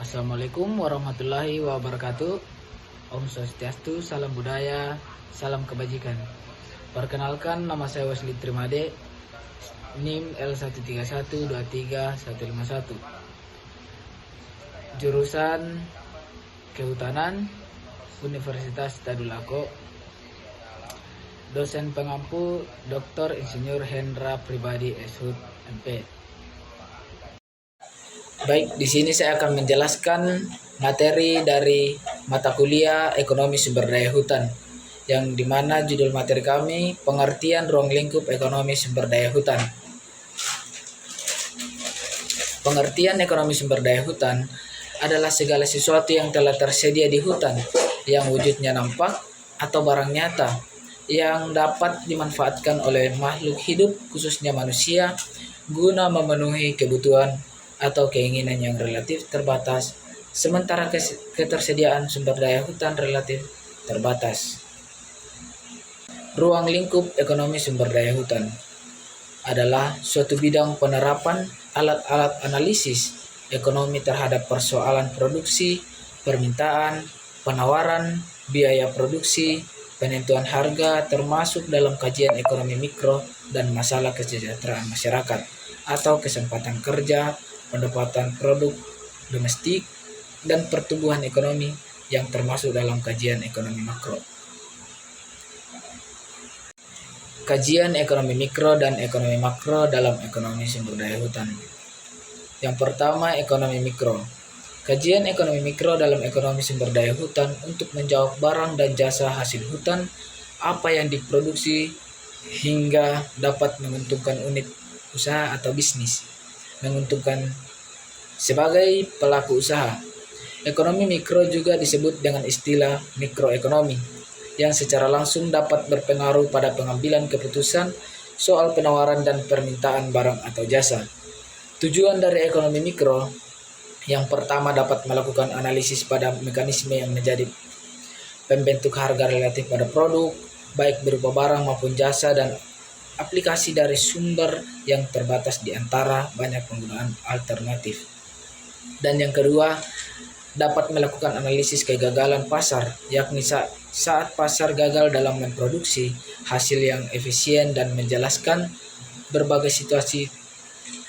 Assalamualaikum warahmatullahi wabarakatuh. Om Swastiastu, salam budaya, salam kebajikan. Perkenalkan, nama saya Wesley Trimade, NIM L13123151. Jurusan Kehutanan, Universitas Tadulako. Dosen pengampu Dr. Insinyur Hendra Pribadi Eshut MP. Baik, di sini saya akan menjelaskan materi dari mata kuliah Ekonomi Sumber Daya Hutan, yang dimana judul materi kami pengertian ruang lingkup ekonomi sumber daya hutan. Pengertian ekonomi sumber daya hutan adalah segala sesuatu yang telah tersedia di hutan, yang wujudnya nampak atau barang nyata, yang dapat dimanfaatkan oleh makhluk hidup, khususnya manusia, guna memenuhi kebutuhan atau keinginan yang relatif terbatas, sementara ketersediaan sumber daya hutan relatif terbatas. Ruang lingkup ekonomi sumber daya hutan adalah suatu bidang penerapan alat-alat analisis ekonomi terhadap persoalan produksi, permintaan, penawaran, biaya produksi, penentuan harga, termasuk dalam kajian ekonomi mikro dan masalah kesejahteraan masyarakat atau kesempatan kerja, pendapatan produk domestik, dan pertumbuhan ekonomi yang termasuk dalam kajian ekonomi makro. Kajian ekonomi mikro dan ekonomi makro dalam ekonomi sumber daya hutan. Yang pertama, ekonomi mikro. Kajian ekonomi mikro dalam ekonomi sumber daya hutan untuk menjawab barang dan jasa hasil hutan, apa yang diproduksi hingga dapat menguntungkan unit usaha atau bisnis, menguntungkan sebagai pelaku usaha. Ekonomi mikro juga disebut dengan istilah mikroekonomi, yang secara langsung dapat berpengaruh pada pengambilan keputusan soal penawaran dan permintaan barang atau jasa. Tujuan dari ekonomi mikro yang pertama dapat melakukan analisis pada mekanisme yang menjadi pembentuk harga relatif pada produk, baik berupa barang maupun jasa, dan aplikasi dari sumber yang terbatas di antara banyak penggunaan alternatif. Dan yang kedua, dapat melakukan analisis kegagalan pasar, yakni saat pasar gagal dalam memproduksi hasil yang efisien, dan menjelaskan berbagai situasi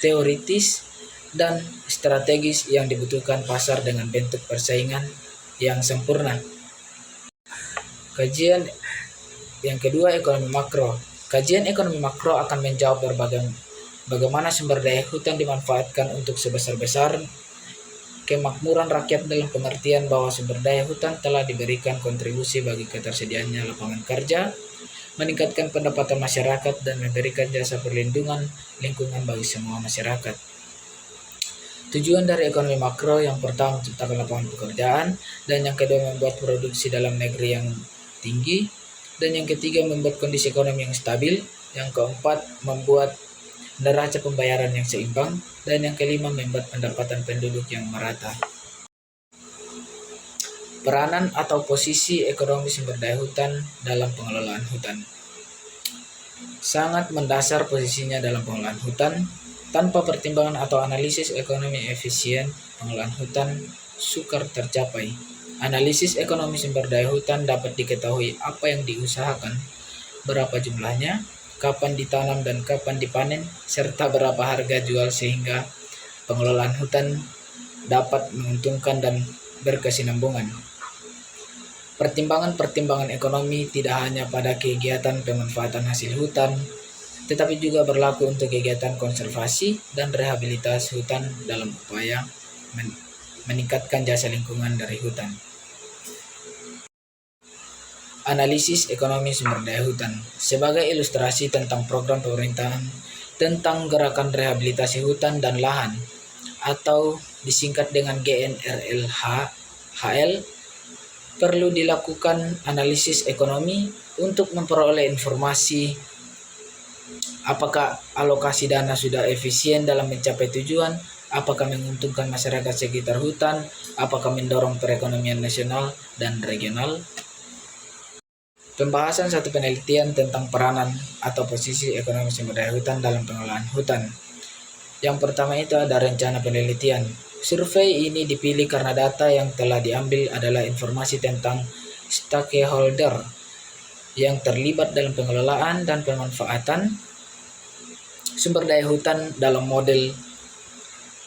teoritis dan strategis yang dibutuhkan pasar dengan bentuk persaingan yang sempurna. Kajian yang kedua, ekonomi makro. Kajian ekonomi makro akan menjawab bagaimana sumber daya hutan dimanfaatkan untuk sebesar-besar kemakmuran rakyat, dalam pengertian bahwa sumber daya hutan telah diberikan kontribusi bagi ketersediaannya lapangan kerja, meningkatkan pendapatan masyarakat, dan memberikan jasa perlindungan lingkungan bagi semua masyarakat. Tujuan dari ekonomi makro yang pertama menciptakan lapangan pekerjaan, dan yang kedua membuat produksi dalam negeri yang tinggi, dan yang ketiga membuat kondisi ekonomi yang stabil, yang keempat membuat neraca pembayaran yang seimbang, dan yang kelima membuat pendapatan penduduk yang merata. Peranan atau posisi ekonomi sumber daya hutan dalam pengelolaan hutan. Sangat mendasar posisinya dalam pengelolaan hutan. Tanpa pertimbangan atau analisis ekonomi efisien, pengelolaan hutan sukar tercapai. Analisis ekonomi sumber daya hutan dapat diketahui apa yang diusahakan, berapa jumlahnya, kapan ditanam dan kapan dipanen, serta berapa harga jual, sehingga pengelolaan hutan dapat menguntungkan dan berkesinambungan. Pertimbangan-pertimbangan ekonomi tidak hanya pada kegiatan pemanfaatan hasil hutan, tetapi juga berlaku untuk kegiatan konservasi dan rehabilitasi hutan dalam upaya meningkatkan jasa lingkungan dari hutan. Analisis ekonomi sumber daya hutan sebagai ilustrasi tentang program pemerintahan tentang gerakan rehabilitasi hutan dan lahan, atau disingkat dengan GNRLH-HL, perlu dilakukan analisis ekonomi untuk memperoleh informasi apakah alokasi dana sudah efisien dalam mencapai tujuan, apakah menguntungkan masyarakat sekitar hutan, apakah mendorong perekonomian nasional dan regional. Pembahasan satu penelitian tentang peranan atau posisi ekonomi sumber daya hutan dalam pengelolaan hutan. Yang pertama itu ada rencana penelitian. Survei ini dipilih karena data yang telah diambil adalah informasi tentang stakeholder yang terlibat dalam pengelolaan dan pemanfaatan sumber daya hutan dalam model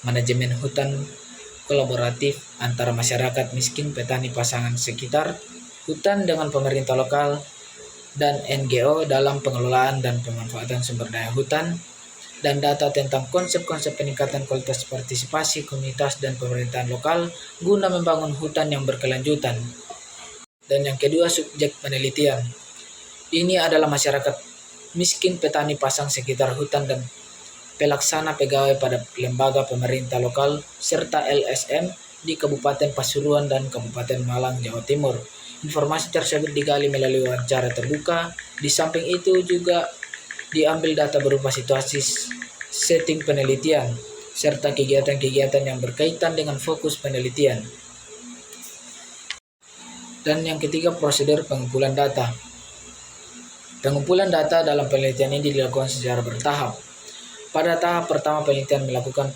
manajemen hutan kolaboratif antara masyarakat miskin, petani, pasangan sekitar, hutan dengan pemerintah lokal, dan NGO dalam pengelolaan dan pemanfaatan sumber daya hutan, dan data tentang konsep-konsep peningkatan kualitas partisipasi komunitas dan pemerintahan lokal guna membangun hutan yang berkelanjutan. Dan yang kedua, subjek penelitian. Ini adalah masyarakat miskin, petani, pasang sekitar hutan, dan pelaksana pegawai pada lembaga pemerintah lokal serta LSM di Kabupaten Pasuruan dan Kabupaten Malang, Jawa Timur. Informasi tersebut digali melalui wawancara terbuka. Di samping itu juga diambil data berupa situasi setting penelitian serta kegiatan-kegiatan yang berkaitan dengan fokus penelitian. Dan yang ketiga, prosedur pengumpulan data. Pengumpulan data dalam penelitian ini dilakukan secara bertahap. Pada tahap pertama, penelitian melakukan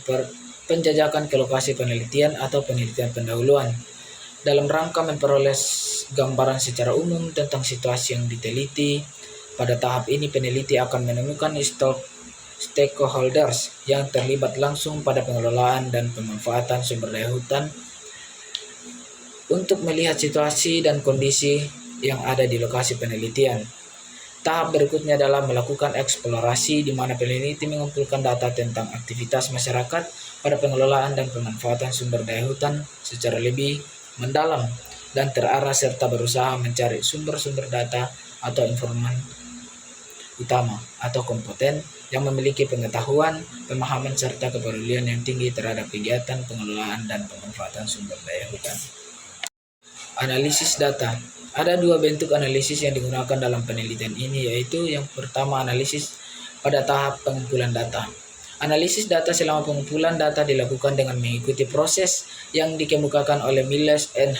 penjajakan ke lokasi penelitian atau penelitian pendahuluan dalam rangka memperoleh gambaran secara umum tentang situasi yang diteliti. Pada tahap ini, peneliti akan menemukan stakeholders yang terlibat langsung pada pengelolaan dan pemanfaatan sumber daya hutan untuk melihat situasi dan kondisi yang ada di lokasi penelitian. Tahap berikutnya adalah melakukan eksplorasi, di mana peneliti mengumpulkan data tentang aktivitas masyarakat pada pengelolaan dan pemanfaatan sumber daya hutan secara lebih mendalam dan terarah, serta berusaha mencari sumber-sumber data atau informan utama atau kompeten yang memiliki pengetahuan, pemahaman, serta kepedulian yang tinggi terhadap kegiatan pengelolaan dan pemanfaatan sumber daya hutan. Analisis data. Ada dua bentuk analisis yang digunakan dalam penelitian ini, yaitu yang pertama, analisis pada tahap pengumpulan data. Analisis data selama pengumpulan data dilakukan dengan mengikuti proses yang dikemukakan oleh Miles and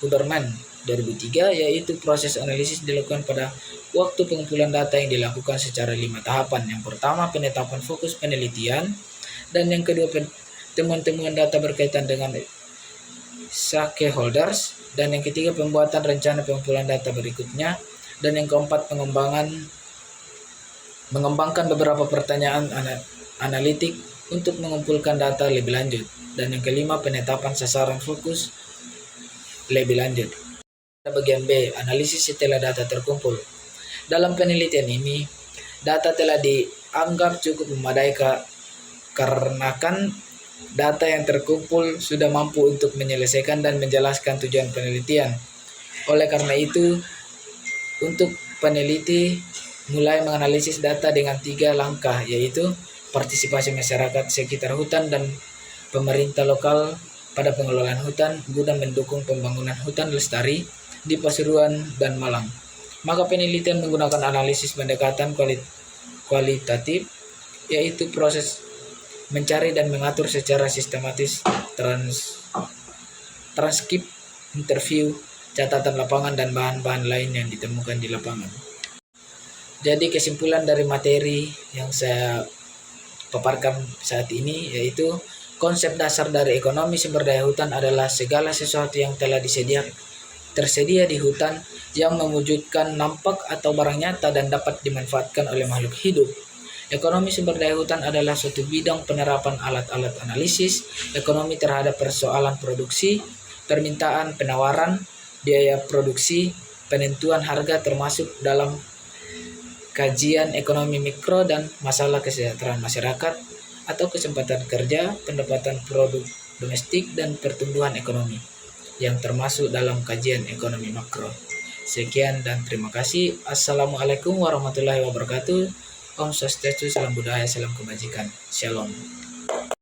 Huberman 2003, yaitu proses analisis dilakukan pada waktu pengumpulan data yang dilakukan secara 5 tahapan. Yang pertama, penetapan fokus penelitian, dan yang kedua, temuan-temuan data berkaitan dengan stakeholders, dan yang ketiga, pembuatan rencana pengumpulan data berikutnya, dan yang keempat, mengembangkan beberapa pertanyaan analitik untuk mengumpulkan data lebih lanjut, dan yang kelima, penetapan sasaran fokus lebih lanjut. Bagian B, analisis setelah data terkumpul. Dalam penelitian ini, data telah dianggap cukup memadai karena data yang terkumpul sudah mampu untuk menyelesaikan dan menjelaskan tujuan penelitian. Oleh karena itu, untuk peneliti mulai menganalisis data dengan 3 langkah, yaitu partisipasi masyarakat sekitar hutan dan pemerintah lokal pada pengelolaan hutan guna mendukung pembangunan hutan lestari di Pasuruan dan Malang. Maka penelitian menggunakan analisis pendekatan kualitatif, yaitu proses mencari dan mengatur secara sistematis transkrip, interview, catatan lapangan, dan bahan-bahan lain yang ditemukan di lapangan. Jadi kesimpulan dari materi yang saya paparkan saat ini, yaitu konsep dasar dari ekonomi sumber daya hutan adalah segala sesuatu yang telah tersedia di hutan yang mewujudkan nampak atau barang nyata dan dapat dimanfaatkan oleh makhluk hidup. Ekonomi sumber daya hutan adalah suatu bidang penerapan alat-alat analisis ekonomi terhadap persoalan produksi, permintaan, penawaran, biaya produksi, penentuan harga, termasuk dalam kajian ekonomi mikro dan masalah kesejahteraan masyarakat atau kesempatan kerja, pendapatan produk domestik, dan pertumbuhan ekonomi yang termasuk dalam kajian ekonomi makro. Sekian dan terima kasih. Assalamualaikum warahmatullahi wabarakatuh. Om Swastiastu, salam budaya, salam kebajikan. Shalom.